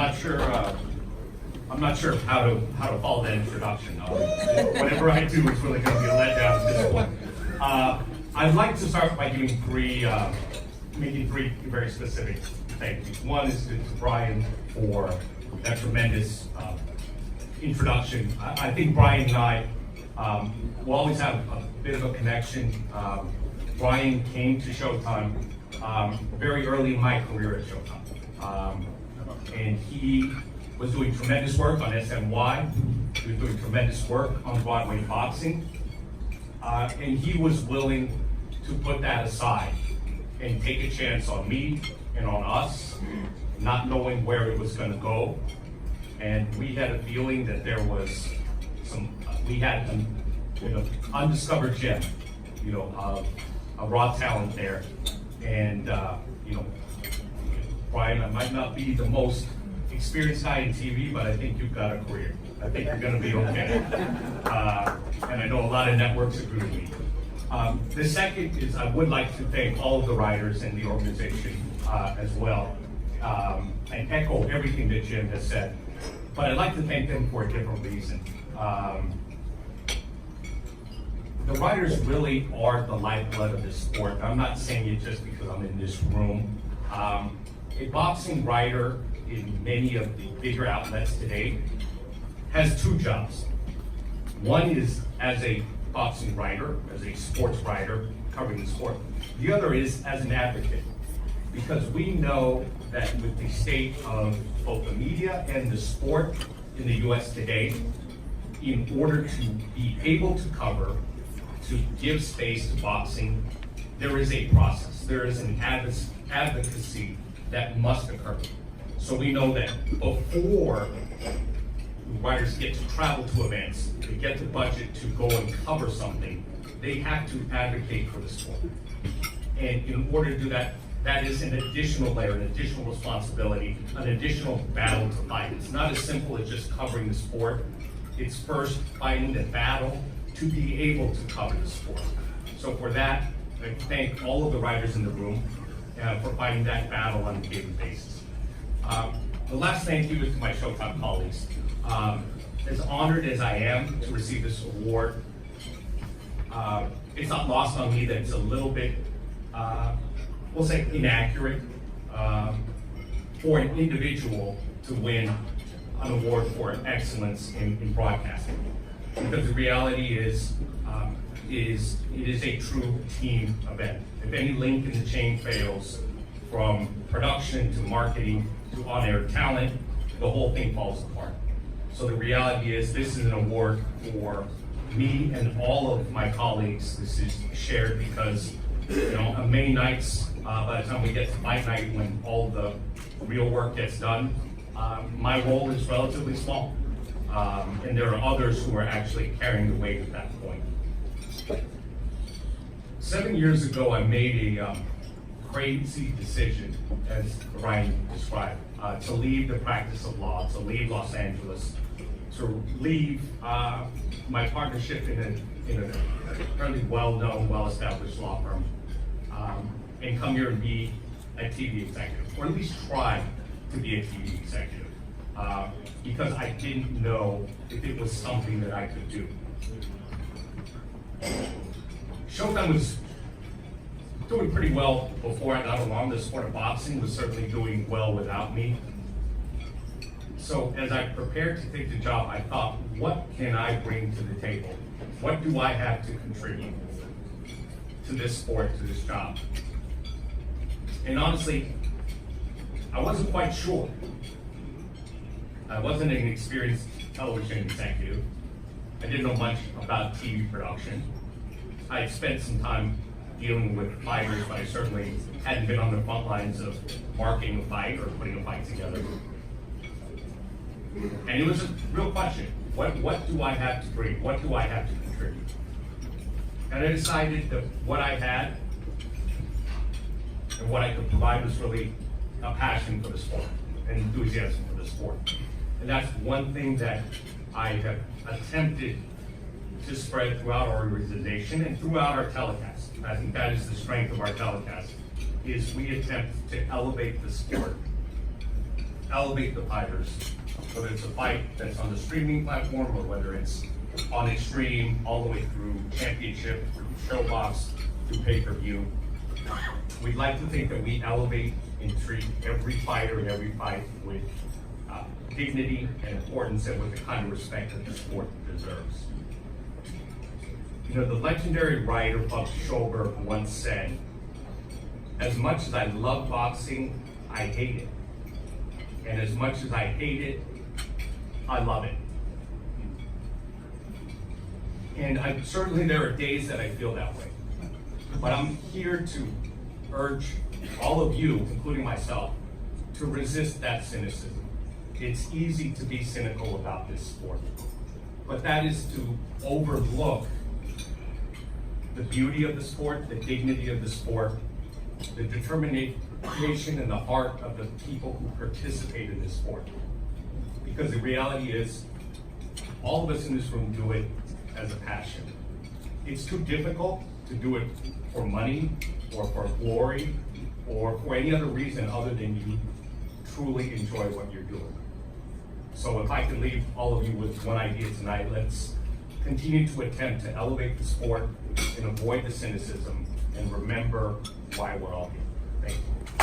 not sure. I'm not sure how to follow that introduction. Whatever I do, it's really going to be a letdown at this point. I'd like to start by giving making three very specific thank yous. One is to Brian for that tremendous introduction. I think Brian and I will always have a bit of a connection. Brian came to Showtime very early in my career at Showtime. And he was doing tremendous work on SNY. He was doing tremendous work on Broadway boxing. And he was willing to put that aside and take a chance on me and on us, not knowing where it was going to go. And we had a feeling that there was we had an undiscovered gem, of raw talent there. And, Brian, I might not be the most experienced guy in TV, but I think you've got a career. I think you're going to be okay. And I know a lot of networks agree with me. The second is I would like to thank all of the writers and the organization as well, and echo everything that Jim has said. But I'd like to thank them for a different reason. The writers really are the lifeblood of this sport. I'm not saying it just because I'm in this room. A boxing writer in many of the bigger outlets today has two jobs. One is as a boxing writer, as a sports writer covering the sport. The other is as an advocate, because we know that with the state of both the media and the sport in the US today, in order to be able to cover, to give space to boxing, there is a process. There is an advocacy that must occur. So we know that before writers get to travel to events, they get the budget to go and cover something, they have to advocate for the sport. And in order to do that, that is an additional layer, an additional responsibility, an additional battle to fight. It's not as simple as just covering the sport. It's first fighting the battle to be able to cover the sport. So for that, I thank all of the writers in the room for fighting that battle on a daily basis. The last thank you is to my Showtime colleagues. As honored as I am to receive this award, it's not lost on me that it's a little bit, we'll say, inaccurate for an individual to win an award for excellence in broadcasting. Because the reality is, it is a true team event. If any link in the chain fails, from production to marketing to on-air talent, the whole thing falls apart. So the reality is, this is an award for me and all of my colleagues. This is shared because, on many nights, by the time we get to fight night, when all the real work gets done, my role is relatively small. And there are others who are actually carrying the weight at that point. 7 years ago, I made a crazy decision, as Ryan described, to leave the practice of law, to leave Los Angeles, to leave my partnership in a fairly well-known, well-established law firm, and come here and be a TV executive, or at least try to be a TV executive, because I didn't know if it was something that I could do. Showtime was doing pretty well before I got along. The sport of boxing was certainly doing well without me. So as I prepared to take the job, I thought, what can I bring to the table? What do I have to contribute to this sport, to this job? And honestly, I wasn't quite sure. I wasn't an experienced television executive. I didn't know much about TV production. I had spent some time dealing with fighters, but I certainly hadn't been on the front lines of marketing a fight or putting a fight together. And it was a real question. What do I have to bring? What do I have to contribute? And I decided that what I had and what I could provide was really a passion for the sport, and enthusiasm for the sport. And that's one thing that I have attempted to spread throughout our organization and throughout our telecast. I think that is the strength of our telecast, is we attempt to elevate the sport elevate the fighters, whether it's a fight that's on the streaming platform or whether it's on Extreme, all the way through Championship, through Showbox, through pay-per-view. We'd like to think that we elevate and treat every fighter and every fight with dignity and importance and with the kind of respect that the sport deserves. You know, the legendary writer Buck Schoberg once said, "As much as I love boxing, I hate it. And as much as I hate it, I love it." And certainly there are days that I feel that way. But I'm here to urge all of you, including myself, to resist that cynicism. It's easy to be cynical about this sport, but that is to overlook the beauty of the sport, the dignity of the sport, the determination and the heart of the people who participate in this sport. Because the reality is, all of us in this room do it as a passion. It's too difficult to do it for money or for glory or for any other reason other than you truly enjoy what you're doing. So if I can leave all of you with one idea tonight, let's continue to attempt to elevate the sport and avoid the cynicism and remember why we're all here. Thank you.